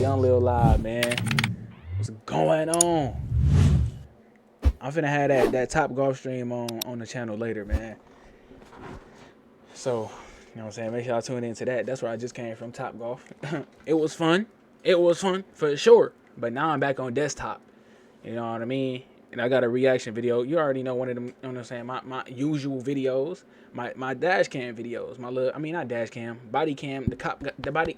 YvNgLIL live, man. What's going on? I'm finna have that Top Golf stream on the channel later, man. So, you know what I'm saying? Make sure y'all tune into that. That's where I just came from, Top Golf. It was fun. It was fun for sure. But now I'm back on desktop. You know what I mean? And I got a reaction video. You already know one of them, you know what I'm saying? My usual videos. My dash cam videos. Not dash cam, body cam. The body.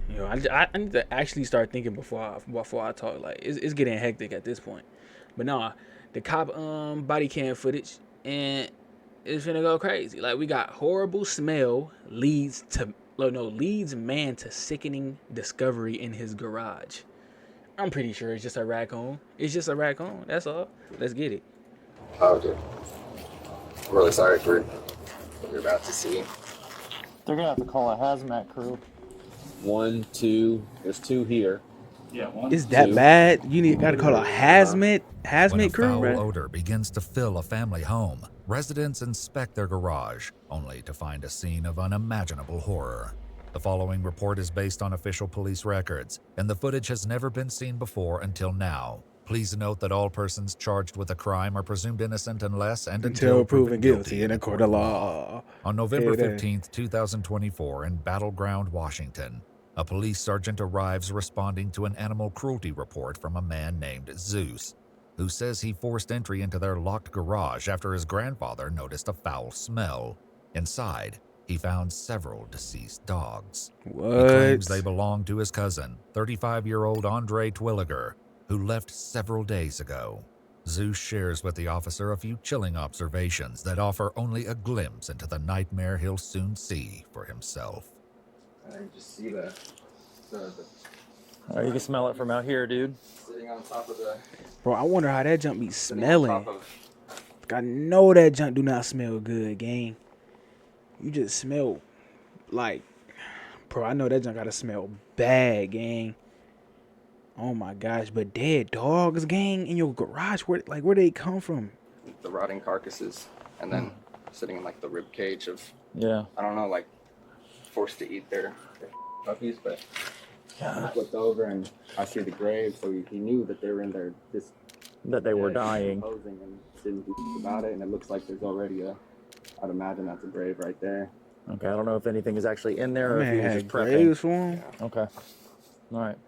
You know, I need to actually start thinking before I talk. Like it's getting hectic at this point. But no, the cop body cam footage, and it's gonna go crazy. Like we got horrible smell leads man to sickening discovery in his garage. I'm pretty sure it's just a raccoon. It's just a raccoon. That's all. Let's get it. Oh, dude. I'm really sorry for what you're about to see. They're gonna have to call a hazmat crew. 1, 2. There's 2 here. Yeah, one. Is that bad? Gotta call a hazmat When a crew, foul bro. odor begins to fill a family home, residents inspect their garage, only to find a scene of unimaginable horror. The following report is based on official police records, and the footage has never been seen before until now. Please note that all persons charged with a crime are presumed innocent until proven guilty in a court of law. On November 15th, 2024, in Battleground, Washington, a police sergeant arrives responding to an animal cruelty report from a man named Zeus, who says he forced entry into their locked garage after his grandfather noticed a foul smell. Inside, he found several deceased dogs. What? He claims they belong to his cousin, 35-year-old Andre Twilliger, who left several days ago. Zeus shares with the officer a few chilling observations that offer only a glimpse into the nightmare he'll soon see for himself. I can just see the Oh, you can smell it from out here, dude. sitting on top of the. Bro, I wonder how that junk be sitting on smelling. top of- I know that junk do not smell good, gang. You just smell like, bro, I know that junk gotta smell bad, gang. Oh my gosh, but dead dogs, gang, in your garage, where they come from? the rotting carcasses, and then sitting in like the rib cage of, Yeah. I don't know, like forced to eat their puppies. But I flipped over and I see the grave, so he knew that they were in there. That they were dying. Decomposing, and didn't do about it. And it looks like there's already I'd imagine that's a grave right there. Okay, I don't know if anything is actually in there or if Man, he was had just prepping. graves for him. Yeah. Okay. All right.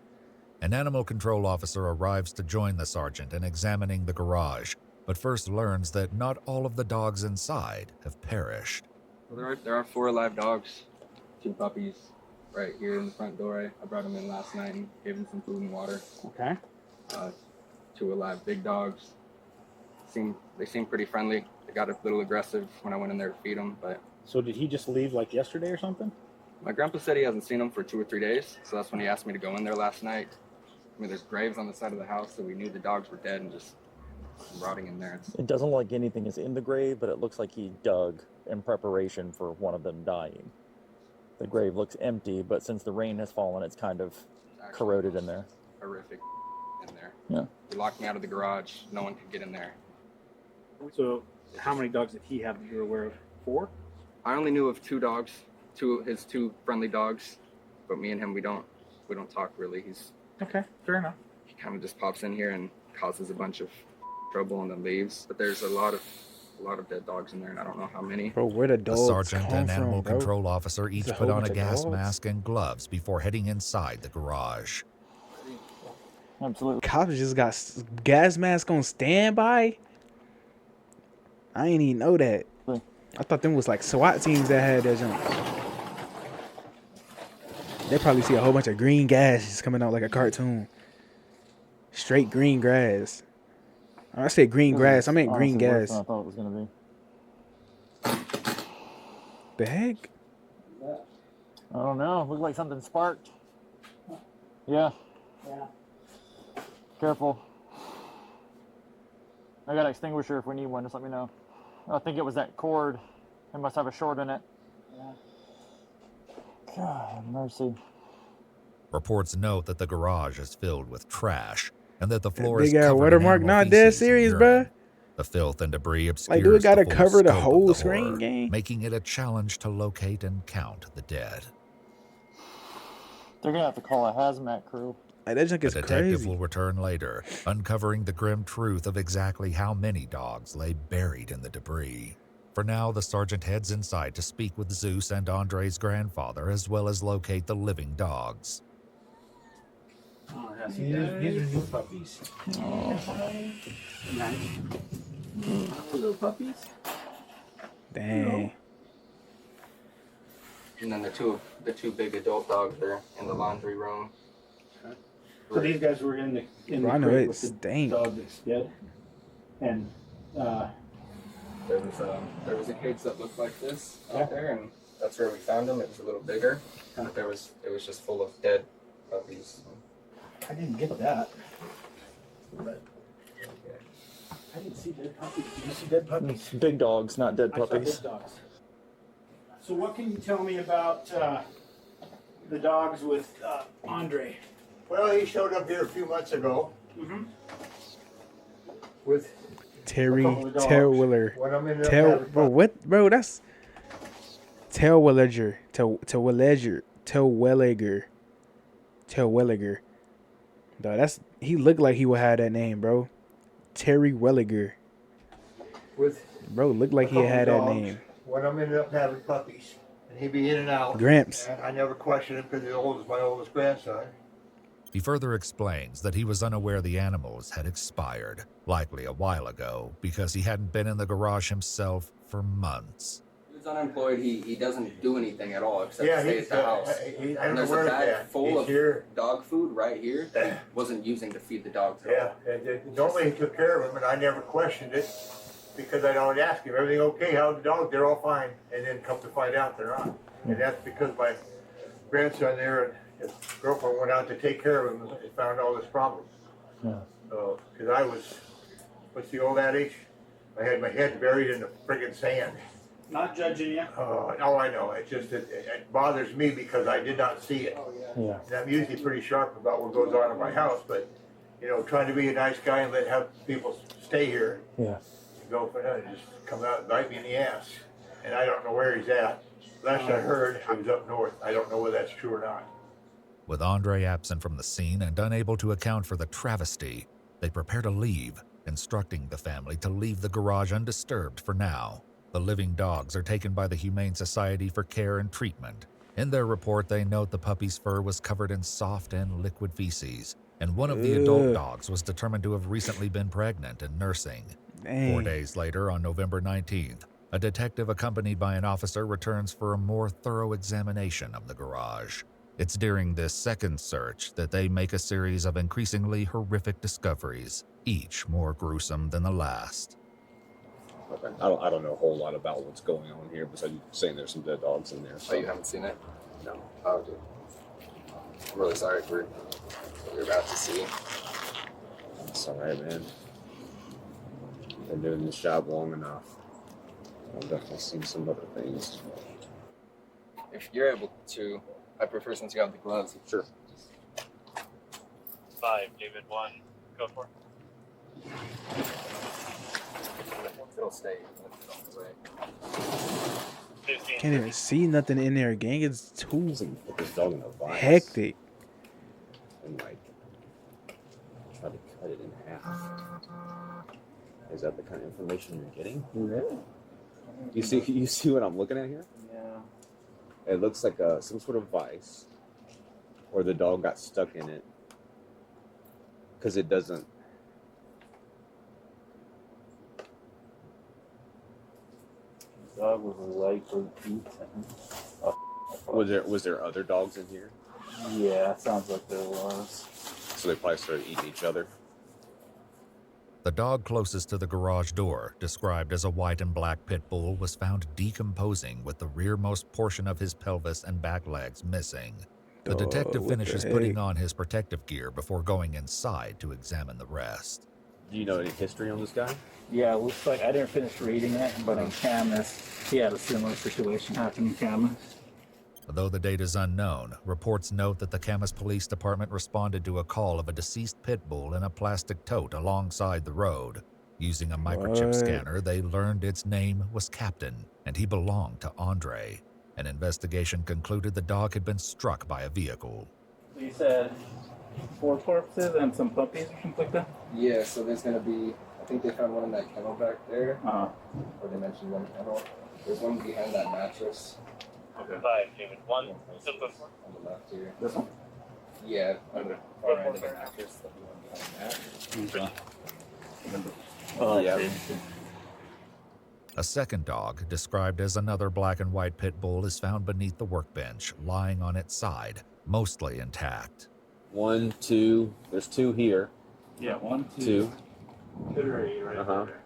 An animal control officer arrives to join the sergeant in examining the garage, but first learns that not all of the dogs inside have perished. Well, there are 4 alive dogs, 2 puppies right here in the front door. I brought them in last night and gave them some food and water. Okay. 2 alive big dogs. They seem pretty friendly. They got a little aggressive when I went in there to feed them, but So did he just leave like yesterday or something? my grandpa said he hasn't seen them for 2 or 3 days, so that's when he asked me to go in there last night. I mean, there's graves on the side of the house, so we knew the dogs were dead and just rotting in there. It doesn't look like anything is in the grave, but it looks like he dug in preparation for one of them dying. The grave looks empty, but since the rain has fallen, it's kind of Actually, corroded in there. Horrific in there. Yeah. They locked me out of the garage. No one could get in there. So how many dogs did he have that you were aware of? 4? I only knew of 2 dogs, his 2 friendly dogs, but me and him, we don't talk really. Okay, fair enough. He kind of just pops in here and causes a bunch of trouble and then leaves. But there's a lot of dead dogs in there, and I don't know how many. Bro, where the The dogs sergeant come and from, animal bro? control officer each a put whole on a bunch of gas dogs? mask and gloves before heading inside the garage. Absolutely. Cops just got gas mask on standby. I ain't even know that. I thought them was like SWAT teams that had that junk. They probably see a whole bunch of green gas just coming out like a cartoon. Straight green grass. I said green grass. I meant green Honestly, worse gas. than I thought it was going to be. The heck? I don't know. Looked like something sparked. Yeah. Careful. I got an extinguisher if we need one. Just let me know. I think it was that cord. It must have a short in it. God, mercy. Reports note that the garage is filled with trash and that the floor is Big ass covered in watermark. animal Not dead feces and serious, urine. bruh. The filth and debris obscures do it gotta the full cover the scope of whole the screen, horror, gang? making it a challenge to locate and count the dead. They're gonna have to call a hazmat crew. Like, that junk The is detective crazy. will return later, uncovering the grim truth of exactly how many dogs lay buried in the debris. For now, the sergeant heads inside to speak with Zeus and Andre's grandfather, as well as locate the living dogs. Oh, yeah, see, these are new puppies. Nice. Little puppies. Dang. And then the two big adult dogs are in the laundry room. So these guys were in the Bro, I know crate it with the stink. dog that's dead. And There was a cage that looked like this out there, and that's where we found them. It was a little bigger, but it was just full of dead puppies. I didn't get that. But I didn't see dead puppies. Did you see dead puppies? Big dogs, not dead I saw puppies. dead dogs. So what can you tell me about the dogs with Andre? Well, he showed up here a few months ago Mm-hmm. with Terry a couple of dogs. Tailwiller. When I'm in the Bro, what? Bro, that's Tailwilliger. Tailwilliger. Dog, he looked like he would have that name, bro. Terry Welliger. with Bro, looked like a he couple had of that dogs name. when I'm ended up having puppies, and he'd be in and out. Gramps. And I never questioned him because he's my oldest grandson. He further explains that he was unaware the animals had expired, likely a while ago, because he hadn't been in the garage himself for months. He's unemployed. He doesn't do anything at all except Yeah, stay he's at the house. I And don't know there's where a he's bag at. full He's of here. dog food right here that he wasn't using to feed the dogs at all. Yeah, and normally he took care of him, and I never questioned it because I'd always ask him, "Everything okay? How's the dog?" They're all fine, and then come to find out they're not. And that's because my grandson there and his girlfriend went out to take care of him and found all this problem. Yeah. So, because I was, what's the old adage? I had my head buried in the friggin' sand. Not judging you. Oh, I know. It's just it bothers me because I did not see it. Yeah. And I'm usually pretty sharp about what goes on in my house, but trying to be a nice guy and have people stay here Yeah. and go for that and just come out and bite me in the ass. And I don't know where he's at. Last I heard, he was up north. I don't know whether that's true or not. With Andre absent from the scene and unable to account for the travesty, they prepare to leave, instructing the family to leave the garage undisturbed for now. The living dogs are taken by the Humane Society for care and treatment. In their report, they note the puppy's fur was covered in soft and liquid feces, and one of the adult Ugh. dogs was determined to have recently been pregnant and nursing. Dang. 4 days later, on November 19th, a detective accompanied by an officer returns for a more thorough examination of the garage. It's during this second search that they make a series of increasingly horrific discoveries, each more gruesome than the last. I don't know a whole lot about what's going on here, besides saying there's some dead dogs in there. So you haven't seen it? No. Oh, dude. I'm really sorry for what you're about to see. It's all right, man. Been doing this job long enough. I've definitely seen some other things. If you're able to, I prefer since you have the gloves. Sure. 5, David 1, go for it. It'll stay lifted off the way. 15. Can't even see nothing in there, gang. It's too It's like put this dog in a vice hectic. and try to cut it in half. Is that the kind of information you're getting? Really? You see what I'm looking at here? Yeah. It looks like some sort of vice, or the dog got stuck in it, because it doesn't. Dog was likely eaten. Was there other dogs in here? Yeah, sounds like there was. So they probably started eating each other. The dog closest to the garage door, described as a white and black pit bull, was found decomposing with the rearmost portion of his pelvis and back legs missing. The detective what the finishes putting heck? on his protective gear before going inside to examine the rest. Do you know any history on this guy? Yeah, it looks like I didn't finish reading it, but in Camas, he had a similar situation happen in Camas. Though the date is unknown, reports note that the Camas Police Department responded to a call of a deceased pit bull in a plastic tote alongside the road. Using a microchip What? scanner, they learned its name was Captain, and he belonged to Andre. An investigation concluded the dog had been struck by a vehicle. You said 4 corpses and some puppies or something like that? Yeah, so there's gonna be, I think they found one in that kennel back there, or they mentioned one kennel. There's one behind that mattress. Okay. 5, David. 1, simple. On the left here. This one? Yeah, on the far end of the mattress. The one behind that. Okay. Yeah. A second dog, described as another black and white pit bull, is found beneath the workbench, lying on its side, mostly intact. 1, 2. There's 2 here. Yeah, 1, 2, 2. 3 right Uh-huh. there.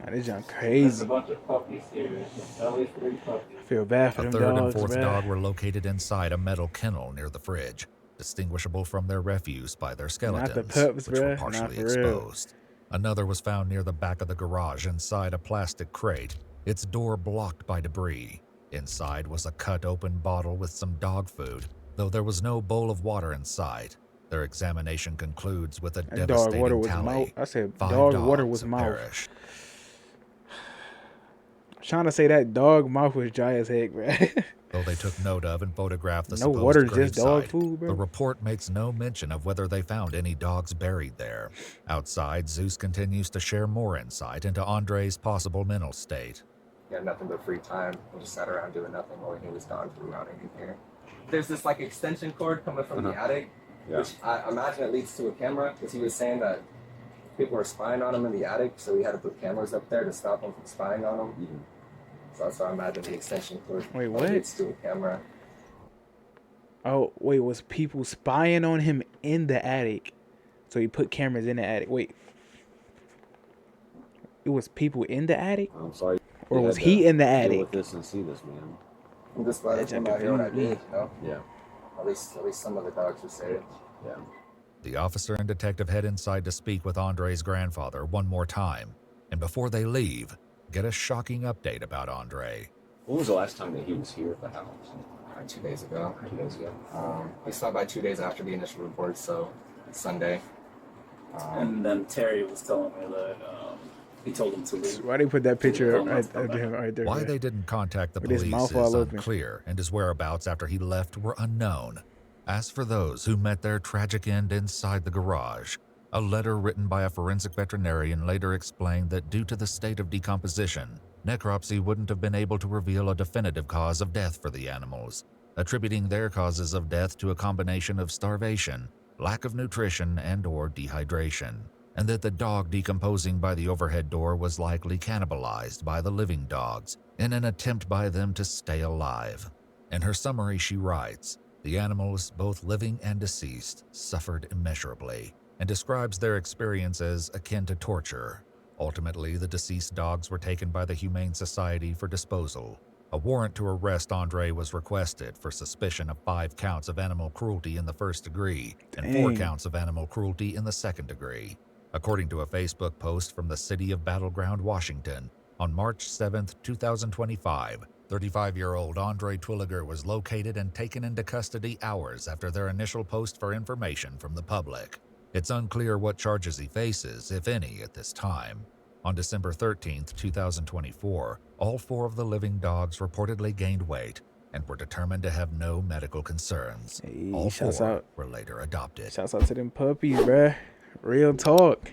Man, this junk There's a crazy. bunch of puppies here. At least 3 puppies. I feel bad for A them third dogs, and fourth man. dog were located inside a metal kennel near the fridge, distinguishable from their refuse by their skeletons, pups, which were bruh. Not partially for real. exposed. Another was found near the back of the garage inside a plastic crate, its door blocked by debris. Inside was a cut-open bottle with some dog food, though there was no bowl of water in sight. Their examination concludes with a That dog devastating water was tally. mouth. I said 5 dog dogs water was have mouth. perished. I'm trying to say that dog mouth was dry as heck, bro. Though they took note of and photographed the No supposed water, grave just dog site, food, bro. the report makes no mention of whether they found any dogs buried there. Outside, Zeus continues to share more insight into Andre's possible mental state. We had nothing but free time. We just sat around doing nothing while he was gone for routing in here. There's this like extension cord coming from the attic, Yeah. which I imagine it leads to a camera, because he was saying that people were spying on him in the attic, so we had to put cameras up there to stop them from spying on him. Mhm. So that's why I imagine the extension cord Wait, what? leads to a camera. Oh, wait, was people spying on him in the attic? So he put cameras in the attic. Wait. It was people in the attic? I'm sorry. Or you was had he to in the deal attic? with this and see this, man. I'm just glad I That's came out here when I did, confusing. you know? Yeah. At least some of the dogs were saved. Yeah. The officer and detective head inside to speak with Andre's grandfather one more time, and before they leave, get a shocking update about Andre. When was the last time that he was here at the house? 2 days ago. 2 days ago. He stopped by 2 days after the initial report, so Sunday. And then Terry was telling me that he told him to leave. Why they put that picture Come right back. there? Why man? they didn't contact the With his police mouth is all open. unclear, and his whereabouts after he left were unknown. As for those who met their tragic end inside the garage, a letter written by a forensic veterinarian later explained that due to the state of decomposition, necropsy wouldn't have been able to reveal a definitive cause of death for the animals, attributing their causes of death to a combination of starvation, lack of nutrition, and/or dehydration, and that the dog decomposing by the overhead door was likely cannibalized by the living dogs in an attempt by them to stay alive. In her summary, she writes, "The animals, both living and deceased, suffered immeasurably," and describes their experience as akin to torture. Ultimately, the deceased dogs were taken by the Humane Society for disposal. A warrant to arrest Andre was requested for suspicion of 5 counts of animal cruelty in the first degree and 4 Dang. counts of animal cruelty in the second degree. According to a Facebook post from the city of Battleground, Washington, on March 7, 2025, 35-year-old Andre Twilliger was located and taken into custody hours after their initial post for information from the public. It's unclear what charges he faces, if any, at this time. On December 13, 2024, all 4 of the living dogs reportedly gained weight and were determined to have no medical concerns. Hey, All shouts 4 out. were later adopted. Shouts out to them puppies, bruh. Real talk.